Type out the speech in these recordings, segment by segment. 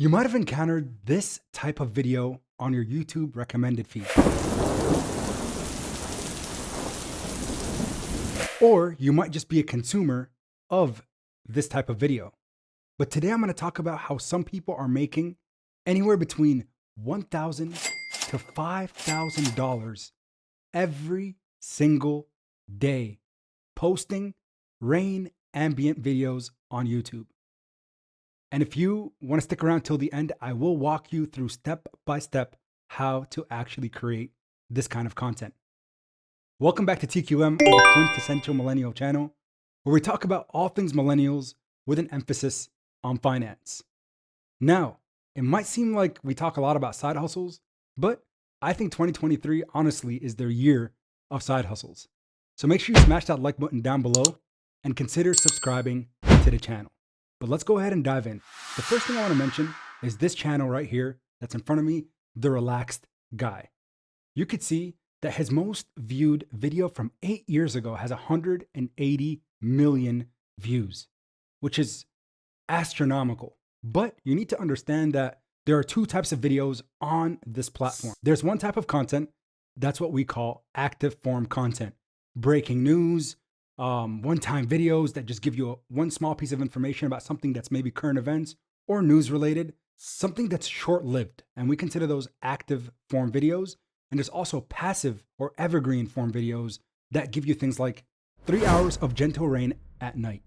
You might have encountered this type of video on your YouTube recommended feed. Or you might just be a consumer of this type of video. But today I'm going to talk about how some people are making anywhere between $1,000 to $5,000 every single day posting rain ambient videos on YouTube. And if you want to stick around till the end, I will walk you through step by step how to actually create this kind of content. Welcome back to TQM, or the Quintessential Millennial channel, where we talk about all things millennials with an emphasis on finance. Now, it might seem like we talk a lot about side hustles, but I think 2023 honestly is their year of side hustles. So make sure you smash that like button down below and consider subscribing to the channel. But let's go ahead and dive in. The first thing I want to mention is this channel right here that's in front of me, The Relaxed Guy. You could see that his most viewed video from 8 years ago has 180 million views, which is astronomical. But you need to understand that there are two types of videos on this platform. There's one type of content, that's what we call active form content. Breaking news, one-time videos that just give you one small piece of information about something that's maybe current events or news related, something that's short-lived. And we consider those active form videos. And there's also passive or evergreen form videos that give you things like 3 hours of gentle rain at night,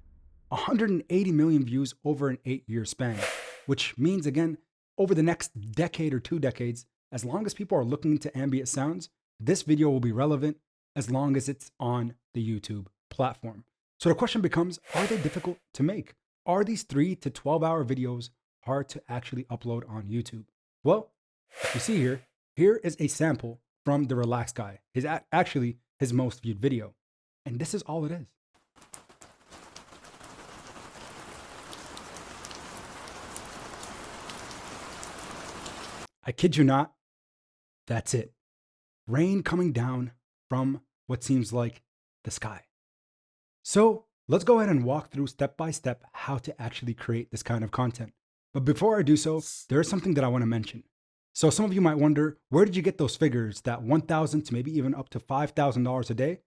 180 million views over an 8-year span, which means, again, over the next decade or 2 decades, as long as people are looking into ambient sounds, this video will be relevant as long as it's on the YouTube platform. So the question becomes, are they difficult to make? Are these 3 to 12-hour videos hard to actually upload on YouTube? Well, you see here is a sample from The Relaxed Guy, actually his most viewed video. And this is all it is. I kid you not, that's it. Rain coming down from what seems like the sky. So let's go ahead and walk through step by step how to actually create this kind of content. But before I do so, there is something that I want to mention. So some of you might wonder, where did you get those figures, that $1,000 to maybe even up to $5,000 a day?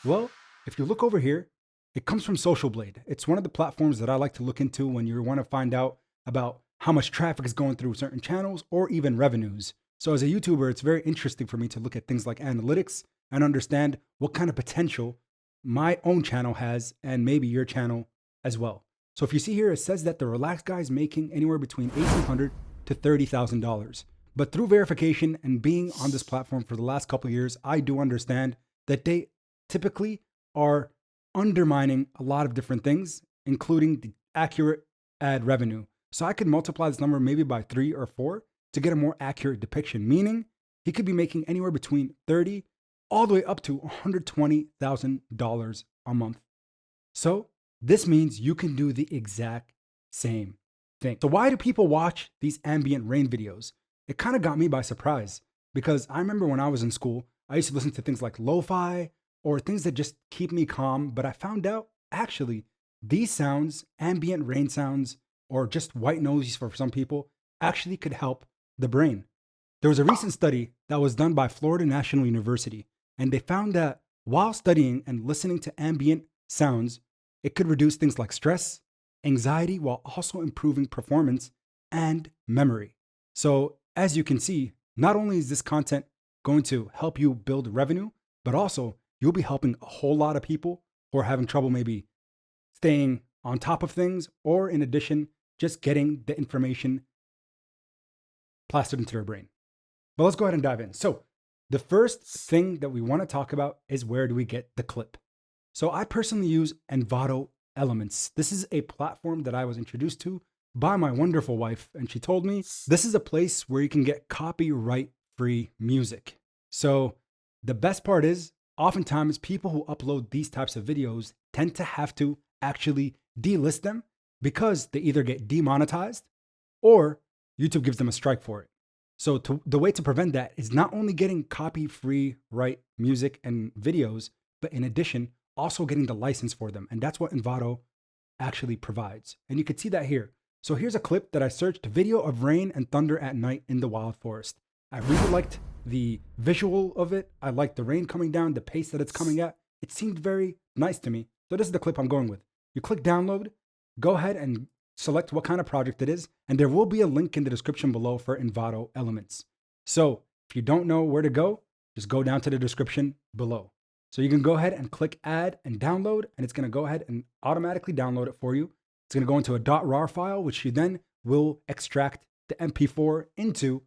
Well, if you look over here, it comes from Social Blade. It's one of the platforms that I like to look into when you want to find out about how much traffic is going through certain channels or even revenues. So as a YouTuber, it's very interesting for me to look at things like analytics and understand what kind of potential my own channel has and maybe your channel as well. So if you see here, it says that The Relaxed Guy is making anywhere between $1,800 to $30,000. But through verification and being on this platform for the last couple of years, I do understand that they typically are undermining a lot of different things, including the accurate ad revenue. So I could multiply this number maybe by 3 or 4 to get a more accurate depiction, meaning he could be making anywhere between $30,000 all the way up to $120,000 a month. So this means you can do the exact same thing. So why do people watch these ambient rain videos? It kind of got me by surprise, because I remember when I was in school, I used to listen to things like lo-fi or things that just keep me calm. But I found out actually these sounds, ambient rain sounds, or just white noise for some people, actually could help the brain. There was a recent study that was done by Florida National University, and they found that while studying and listening to ambient sounds, it could reduce things like stress, anxiety, while also improving performance and memory. So as you can see, not only is this content going to help you build revenue, but also you'll be helping a whole lot of people who are having trouble maybe staying on top of things, or in addition, just getting the information plastered into their brain. But let's go ahead and dive in. So the first thing that we want to talk about is, where do we get the clip? So I personally use Envato Elements. This is a platform that I was introduced to by my wonderful wife, and she told me this is a place where you can get copyright-free music. So the best part is, oftentimes people who upload these types of videos tend to have to actually delist them because they either get demonetized or YouTube gives them a strike for it. So the way to prevent that is not only getting copy-free right music and videos, but in addition, also getting the license for them. And that's what Envato actually provides. And you can see that here. So here's a clip that I searched: video of rain and thunder at night in the wild forest. I really liked the visual of it. I liked the rain coming down, the pace that it's coming at. It seemed very nice to me. So this is the clip I'm going with. You click download, go ahead and select what kind of project it is, and there will be a link in the description below for Envato Elements. So if you don't know where to go, just go down to the description below. So you can go ahead and click add and download, and it's going to go ahead and automatically download it for you. It's going to go into a .rar file, which you then will extract the MP4 into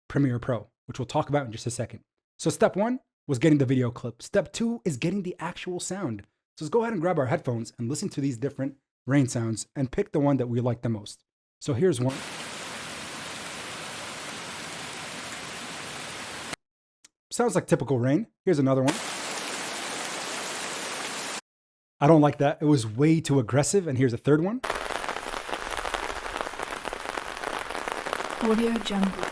Premiere Pro, which we'll talk about in just a second. So step one was getting the video clip. Step two is getting the actual sound. So let's go ahead and grab our headphones and listen to these different rain sounds and pick the one that we like the most. So here's one. Sounds like typical rain. Here's another one. I don't like that. It was way too aggressive. And here's a third one. Audio Jungle.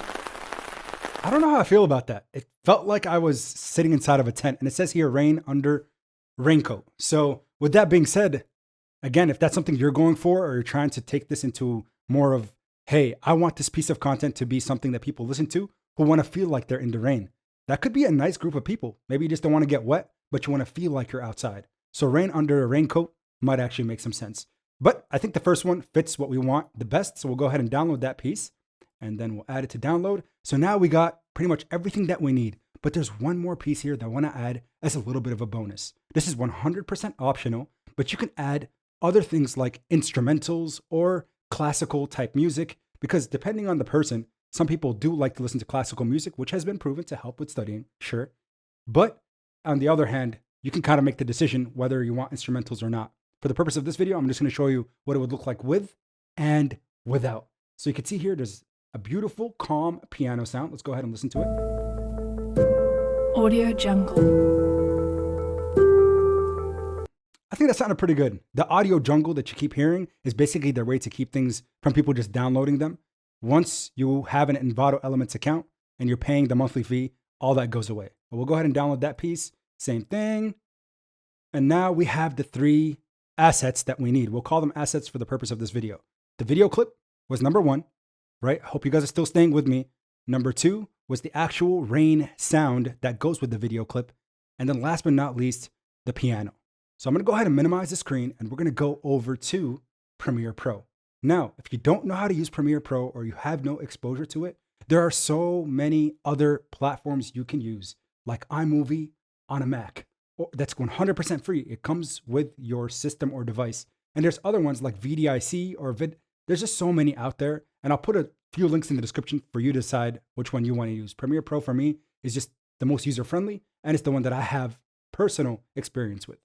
I don't know how I feel about that. It felt like I was sitting inside of a tent, and it says here rain under raincoat. So with that being said, again, if that's something you're going for, or you're trying to take this into more of, hey, I want this piece of content to be something that people listen to who want to feel like they're in the rain. That could be a nice group of people. Maybe you just don't want to get wet, but you want to feel like you're outside. So rain under a raincoat might actually make some sense. But I think the first one fits what we want the best. So we'll go ahead and download that piece, and then we'll add it to download. So now we got pretty much everything that we need. But there's one more piece here that I want to add as a little bit of a bonus. This is 100% optional, but you can add other things like instrumentals or classical type music, because depending on the person, some people do like to listen to classical music, which has been proven to help with studying, sure. But on the other hand, you can kind of make the decision whether you want instrumentals or not. For the purpose of this video, I'm just going to show you what it would look like with and without. So you can see here, there's a beautiful, calm piano sound. Let's go ahead and listen to it. Audio Jungle. I think that sounded pretty good. The audio jungle that you keep hearing is basically their way to keep things from people just downloading them. Once you have an Envato Elements account and you're paying the monthly fee, all that goes away. But we'll go ahead and download that piece. Same thing. And now we have the three assets that we need. We'll call them assets for the purpose of this video. The video clip was number one, right? I hope you guys are still staying with me. Number two was the actual rain sound that goes with the video clip. And then last but not least, the piano. So I'm going to go ahead and minimize the screen, and we're going to go over to Premiere Pro. Now, if you don't know how to use Premiere Pro, or you have no exposure to it, there are so many other platforms you can use, like iMovie on a Mac. That's 100% free. It comes with your system or device. And there's other ones like VDIC or There's just so many out there. And I'll put a few links in the description for you to decide which one you want to use. Premiere Pro for me is just the most user-friendly, and it's the one that I have personal experience with.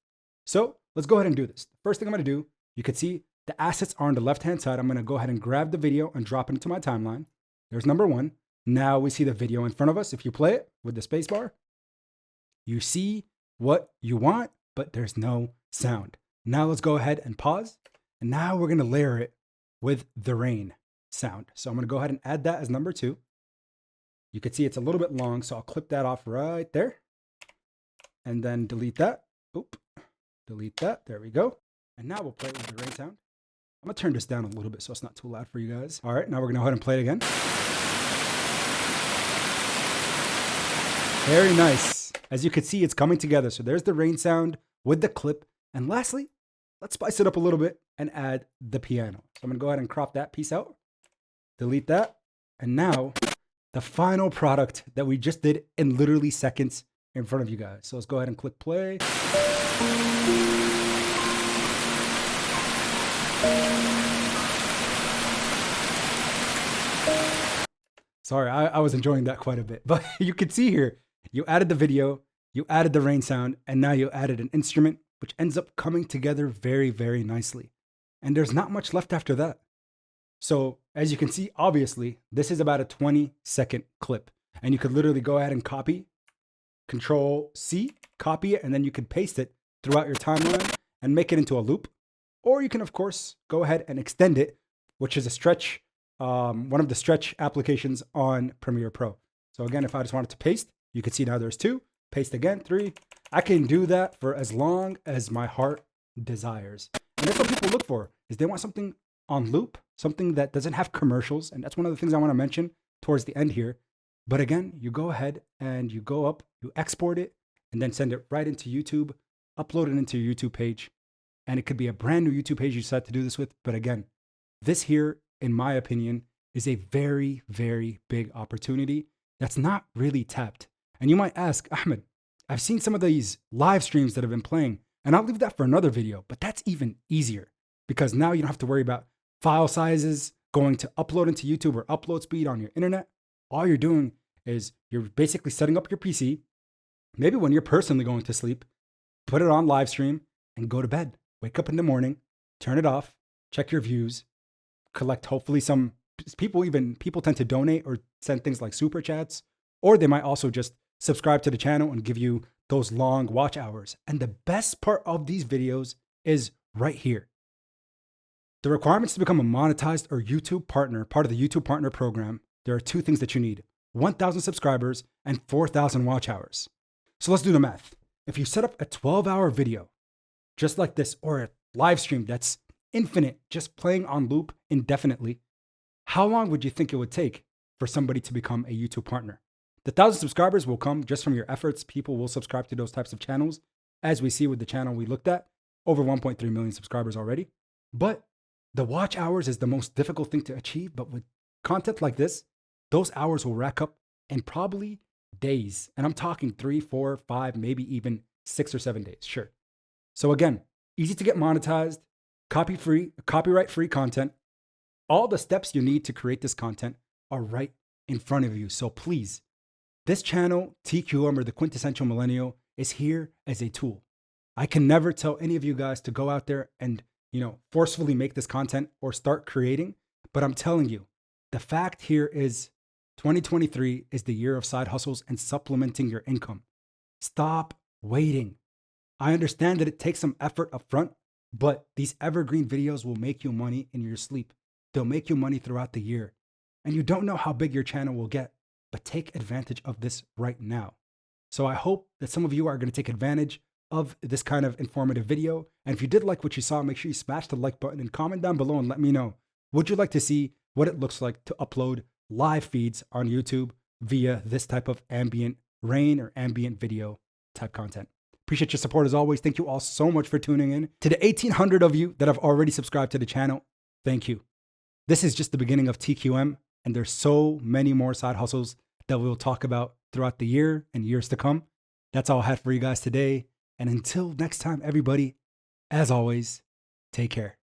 So let's go ahead and do this. First thing I'm going to do, you can see the assets are on the left-hand side. I'm going to go ahead and grab the video and drop it into my timeline. There's number one. Now we see the video in front of us. If you play it with the space bar, you see what you want, but there's no sound. Now let's go ahead and pause. And now we're going to layer it with the rain sound. So I'm going to go ahead and add that as number two. You can see it's a little bit long, so I'll clip that off right there. And then delete that. Oop. Delete that. There we go. And now we'll play it with the rain sound. I'm going to turn this down a little bit so it's not too loud for you guys. All right, now we're going to go ahead and play it again. Very nice. As you can see, it's coming together. So there's the rain sound with the clip. And lastly, let's spice it up a little bit and add the piano. So I'm going to go ahead and crop that piece out. Delete that. And now the final product that we just did in literally seconds in front of you guys. So let's go ahead and click play. Sorry, I was enjoying that quite a bit. But you can see here, you added the video, you added the rain sound, and now you added an instrument, which ends up coming together very, very nicely. And there's not much left after that. So as you can see, obviously, this is about a 20-second clip. And you could literally go ahead and copy, Control-C, copy it, and then you can paste it throughout your timeline and make it into a loop. Or you can, of course, go ahead and extend it, which is a stretch, one of the stretch applications on Premiere Pro. So again, if I just wanted to paste, you can see now there's two. Paste again, three. I can do that for as long as my heart desires. And that's what people look for, is they want something on loop, something that doesn't have commercials. And that's one of the things I want to mention towards the end here. But again, you go ahead and you go up, you export it, and then send it right into YouTube, upload it into your YouTube page. And it could be a brand new YouTube page you decide to do this with. But again, this here, in my opinion, is a very, very big opportunity that's not really tapped. And you might ask, Ahmed, I've seen some of these live streams that have been playing, and I'll leave that for another video, but that's even easier because now you don't have to worry about file sizes, going to upload into YouTube or upload speed on your internet. All you're doing is you're basically setting up your PC, maybe when you're personally going to sleep, put it on live stream and go to bed. Wake up in the morning, turn it off, check your views, collect hopefully some people tend to donate or send things like super chats, or they might also just subscribe to the channel and give you those long watch hours. And the best part of these videos is right here. The requirements to become a monetized or YouTube partner, part of the YouTube partner program, there are two things that you need: 1,000 subscribers and 4,000 watch hours. So let's do the math. If you set up a 12-hour video just like this, or a live stream that's infinite, just playing on loop indefinitely, how long would you think it would take for somebody to become a YouTube partner? The 1,000 subscribers will come just from your efforts. People will subscribe to those types of channels, as we see with the channel we looked at, over 1.3 million subscribers already. But the watch hours is the most difficult thing to achieve. But with content like this, those hours will rack up in probably days. And I'm talking 3, 4, 5, maybe even 6 or 7 days. Sure. So again, easy to get monetized, copyright-free content. All the steps you need to create this content are right in front of you. So please, this channel, TQM, or the Quintessential Millennial, is here as a tool. I can never tell any of you guys to go out there and, forcefully make this content or start creating. But I'm telling you, the fact here is 2023 is the year of side hustles and supplementing your income. Stop waiting. I understand that it takes some effort up front, but these evergreen videos will make you money in your sleep. They'll make you money throughout the year. And you don't know how big your channel will get, but take advantage of this right now. So I hope that some of you are going to take advantage of this kind of informative video. And if you did like what you saw, make sure you smash the like button and comment down below and let me know. Would you like to see what it looks like to upload live feeds on YouTube via this type of ambient rain or ambient video type content? Appreciate your support as always. Thank you all so much for tuning in. To the 1,800 of you that have already subscribed to the channel, thank you. This is just the beginning of TQM, and there's so many more side hustles that we'll talk about throughout the year and years to come. That's all I had for you guys today. And until next time, everybody, as always, take care.